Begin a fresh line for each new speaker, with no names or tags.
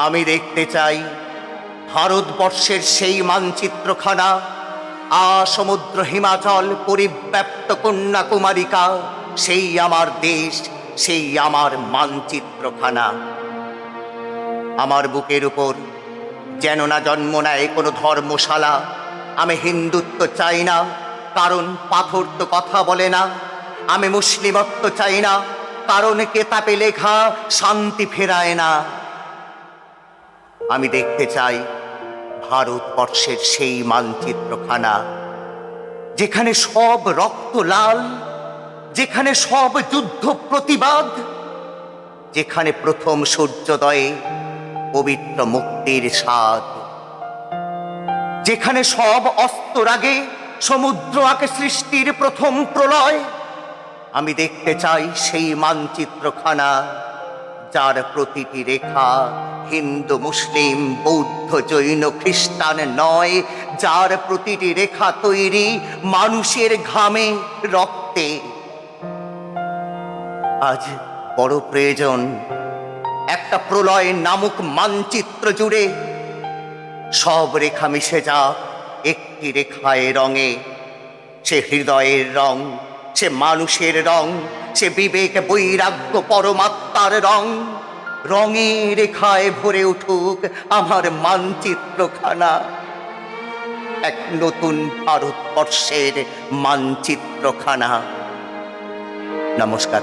আমি দেখতে চাই ভারতবর্ষের সেই মানচিত্রখানা, সমুদ্র হিমাচল পরিব্যাপ্ত কন্যাকুমারিকা, সেই আমার দেশ, সেই আমার মানচিত্রখানা। আমার বুকের উপর যেন না জন্ম নেয় কোনো ধর্মশালা। আমি হিন্দুত্ব চাই না, কারণ পাথর তো কথা বলে না। আমি মুসলিমত্ব চাই না, কারণ কেতাবে লেখা শান্তি ফেরায় না। আমি দেখতে চাই ভারতবর্ষের সেই মানচিত্রখানা, যেখানে সব রক্ত লাল, যেখানে সব যুদ্ধ প্রতিবাদ, যেখানে প্রথম সূর্যোদয়ে পবিত্র মুক্তির স্বাদ, যেখানে সব অস্ত্র আগে সমুদ্র আগে সৃষ্টির প্রথম প্রলয়। আমি দেখতে চাই সেই মানচিত্রখানা, যার প্রতিটি রেখা হিন্দু মুসলিম বৌদ্ধ জৈন খ্রিস্টান নয়, যার প্রতিটি রেখা তৈরি মানুষের ঘামে রক্তে। আজ বড় প্রয়োজন একটা প্রলয় নামক মানচিত্র জুড়ে সব রেখা মিশে যাক একটি রেখায় রঙে। সে হৃদয়ের রং, সে মানুষের রং, সে বিবেক বৈরাগ্য পরমাত্মার রং। রঙে রেখায় ভরে উঠুক আমার মানচিত্রখানা, এক নতুন ভারতবর্ষের মানচিত্রখানা। নমস্কার।